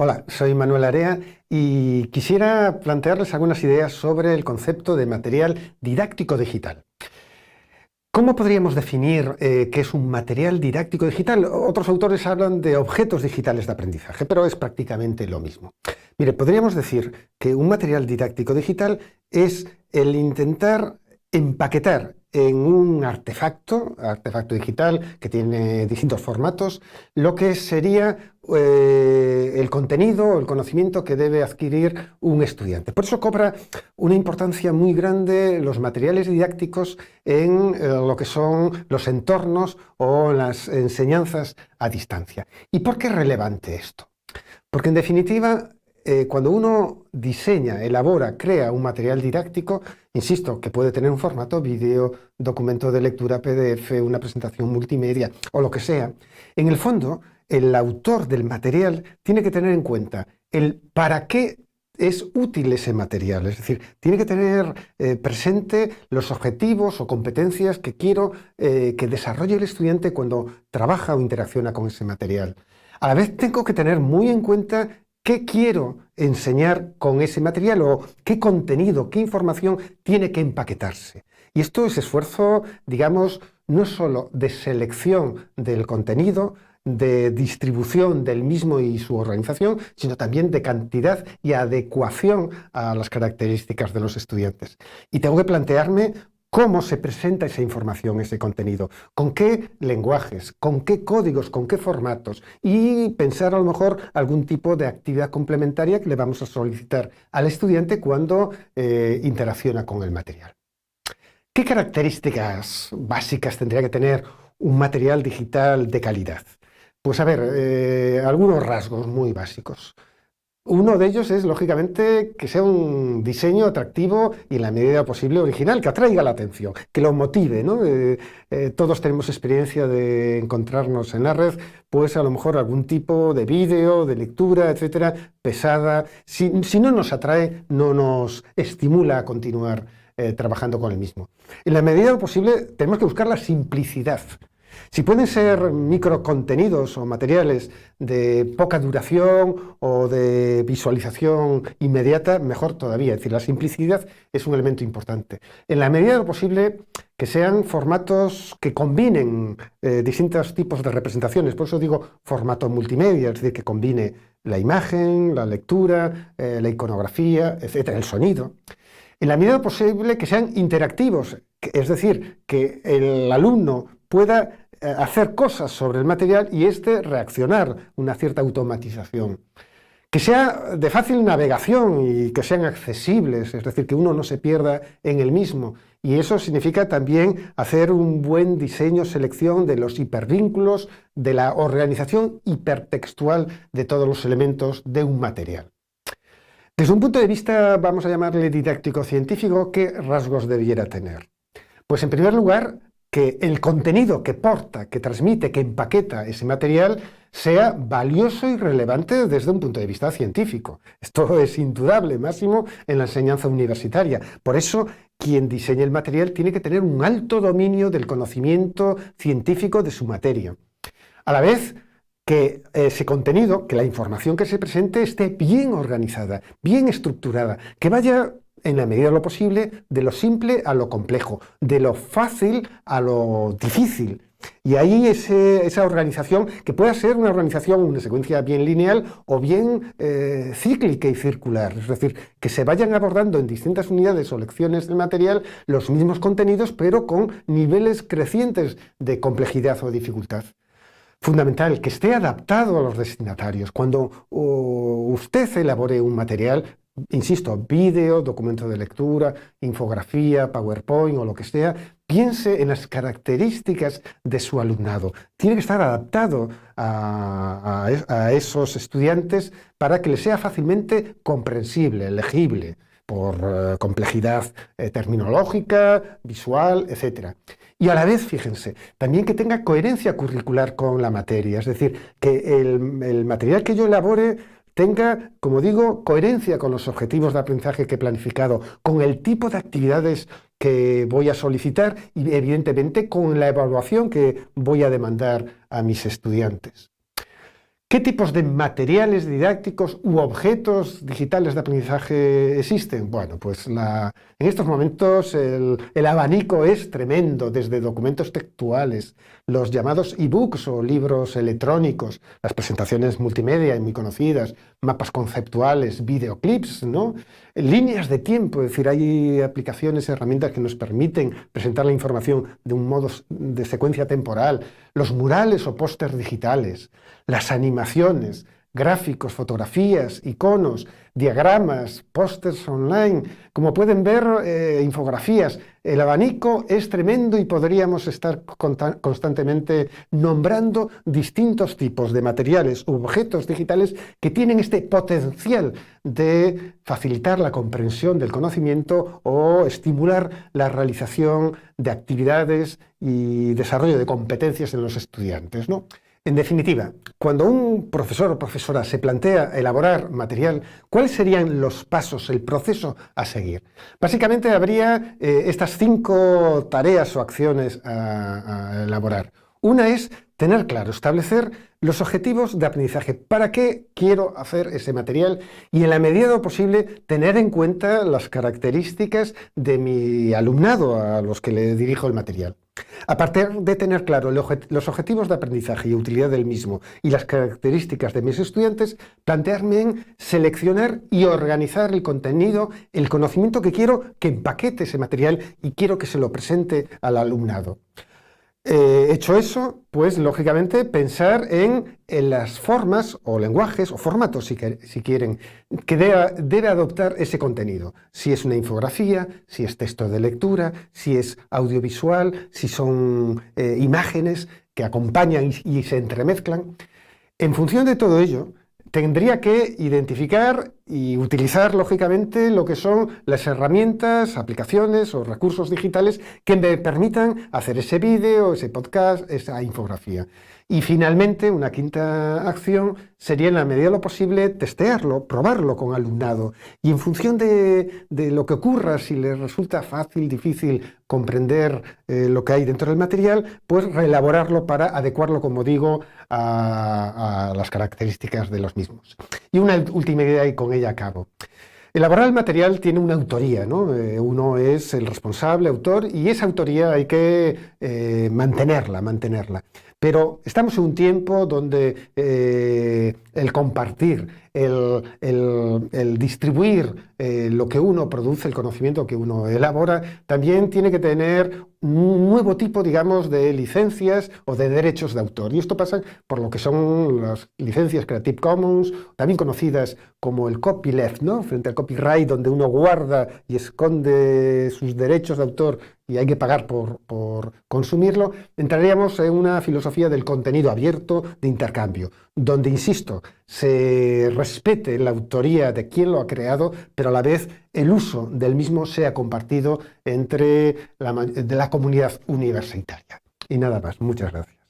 Hola, soy Manuel Area y quisiera plantearles algunas ideas sobre el concepto de material didáctico digital. ¿Cómo podríamos definir qué es un material didáctico digital? Otros autores hablan de objetos digitales de aprendizaje, pero es prácticamente lo mismo. Mire, podríamos decir que un material didáctico digital es el intentar empaquetar en un artefacto digital que tiene distintos formatos, lo que sería el contenido o el conocimiento que debe adquirir un estudiante. Por eso cobra una importancia muy grande los materiales didácticos en lo que son los entornos o las enseñanzas a distancia. ¿Y por qué es relevante esto? Porque en definitiva, cuando uno diseña, elabora, crea un material didáctico, insisto, que puede tener un formato vídeo, documento de lectura PDF, una presentación multimedia o lo que sea, en el fondo, el autor del material tiene que tener en cuenta el para qué es útil ese material, es decir, tiene que tener presente los objetivos o competencias que quiero que desarrolle el estudiante cuando trabaja o interacciona con ese material. A la vez tengo que tener muy en cuenta qué quiero enseñar con ese material o qué contenido, qué información tiene que empaquetarse. Y esto es esfuerzo, digamos, no solo de selección del contenido, de distribución del mismo y su organización, sino también de cantidad y adecuación a las características de los estudiantes. Y tengo que plantearme cómo se presenta esa información, ese contenido, con qué lenguajes, con qué códigos, con qué formatos, y pensar a lo mejor algún tipo de actividad complementaria que le vamos a solicitar al estudiante cuando interacciona con el material. ¿Qué características básicas tendría que tener un material digital de calidad? Pues a ver, algunos rasgos muy básicos. Uno de ellos es, lógicamente, que sea un diseño atractivo y en la medida posible original, que atraiga la atención, que lo motive, ¿no? Todos tenemos experiencia de encontrarnos en la red, pues a lo mejor algún tipo de vídeo, de lectura, etcétera, pesada. Si no nos atrae, no nos estimula a continuar trabajando con el mismo. En la medida de lo posible, tenemos que buscar la simplicidad. Si pueden ser microcontenidos o materiales de poca duración o de visualización inmediata, mejor todavía. Es decir, la simplicidad es un elemento importante. En la medida de lo posible, que sean formatos que combinen distintos tipos de representaciones. Por eso digo formato multimedia, es decir, que combine la imagen, la lectura, la iconografía, etcétera, el sonido. En la medida de lo posible, que sean interactivos, es decir, que el alumno pueda hacer cosas sobre el material y reaccionar, una cierta automatización. Que sea de fácil navegación y que sean accesibles, es decir, que uno no se pierda en el mismo. Y eso significa también hacer un buen diseño, selección de los hipervínculos, de la organización hipertextual de todos los elementos de un material. Desde un punto de vista, vamos a llamarle didáctico-científico, ¿qué rasgos debiera tener? Pues en primer lugar, que el contenido que porta, que transmite, que empaqueta ese material sea valioso y relevante desde un punto de vista científico. Esto es indudable, máximo en la enseñanza universitaria. Por eso, quien diseña el material tiene que tener un alto dominio del conocimiento científico de su materia. A la vez, que ese contenido, que la información que se presente esté bien organizada, bien estructurada, que vaya en la medida de lo posible, de lo simple a lo complejo, de lo fácil a lo difícil. Y ahí esa organización, que pueda ser una organización, una secuencia bien lineal o bien cíclica y circular, es decir, que se vayan abordando en distintas unidades o lecciones del material los mismos contenidos, pero con niveles crecientes de complejidad o dificultad. Fundamental, que esté adaptado a los destinatarios. Cuando usted elabore un material, insisto, vídeo, documento de lectura, infografía, PowerPoint o lo que sea, piense en las características de su alumnado. Tiene que estar adaptado a esos estudiantes para que les sea fácilmente comprensible, legible, por complejidad terminológica, visual, etc. Y a la vez, fíjense, también que tenga coherencia curricular con la materia, es decir, que el material que yo elabore tenga, como digo, coherencia con los objetivos de aprendizaje que he planificado, con el tipo de actividades que voy a solicitar y, evidentemente, con la evaluación que voy a demandar a mis estudiantes. ¿Qué tipos de materiales didácticos u objetos digitales de aprendizaje existen? Bueno, pues en estos momentos el abanico es tremendo, desde documentos textuales, los llamados ebooks o libros electrónicos, las presentaciones multimedia muy conocidas, mapas conceptuales, videoclips, ¿no? Líneas de tiempo, es decir, hay aplicaciones, herramientas que nos permiten presentar la información de un modo de secuencia temporal, los murales o pósters digitales, las animaciones, gráficos, fotografías, iconos, diagramas, pósters online, como pueden ver, infografías. El abanico es tremendo y podríamos estar constantemente nombrando distintos tipos de materiales u objetos digitales que tienen este potencial de facilitar la comprensión del conocimiento o estimular la realización de actividades y desarrollo de competencias en los estudiantes, ¿no? En definitiva, cuando un profesor o profesora se plantea elaborar material, ¿cuáles serían los pasos, el proceso a seguir? Básicamente habría estas 5 tareas o acciones a elaborar. Una es tener claro, establecer los objetivos de aprendizaje. ¿Para qué quiero hacer ese material? Y en la medida de lo posible tener en cuenta las características de mi alumnado a los que le dirijo el material. A partir de tener claro los objetivos de aprendizaje y utilidad del mismo y las características de mis estudiantes, plantearme en seleccionar y organizar el contenido, el conocimiento que quiero que empaquete ese material y quiero que se lo presente al alumnado. Hecho eso, pues lógicamente pensar en las formas o lenguajes o formatos, si quieren, que debe adoptar ese contenido. Si es una infografía, si es texto de lectura, si es audiovisual, si son imágenes que acompañan y se entremezclan. En función de todo ello, tendría que identificar y utilizar, lógicamente, lo que son las herramientas, aplicaciones o recursos digitales que me permitan hacer ese vídeo, ese podcast, esa infografía. Y finalmente, una quinta acción sería, en la medida de lo posible, testearlo, probarlo con alumnado. Y en función de lo que ocurra, si les resulta fácil, difícil comprender lo que hay dentro del material, pues reelaborarlo para adecuarlo, como digo, a las características de los mismos. Y una última idea, y con ella acabo. Elaborar el material tiene una autoría, ¿no? Uno es el responsable, autor, y esa autoría hay que mantenerla. Pero estamos en un tiempo donde el compartir, el distribuir lo que uno produce, el conocimiento que uno elabora, también tiene que tener un nuevo tipo, digamos, de licencias o de derechos de autor. Y esto pasa por lo que son las licencias Creative Commons, también conocidas como el copyleft, ¿no? Frente al copyright, donde uno guarda y esconde sus derechos de autor y hay que pagar por consumirlo. Entraríamos en una filosofía del contenido abierto, de intercambio, donde, insisto, se respete la autoría de quien lo ha creado, pero a la vez el uso del mismo sea compartido entre la comunidad universitaria. Y nada más, muchas gracias.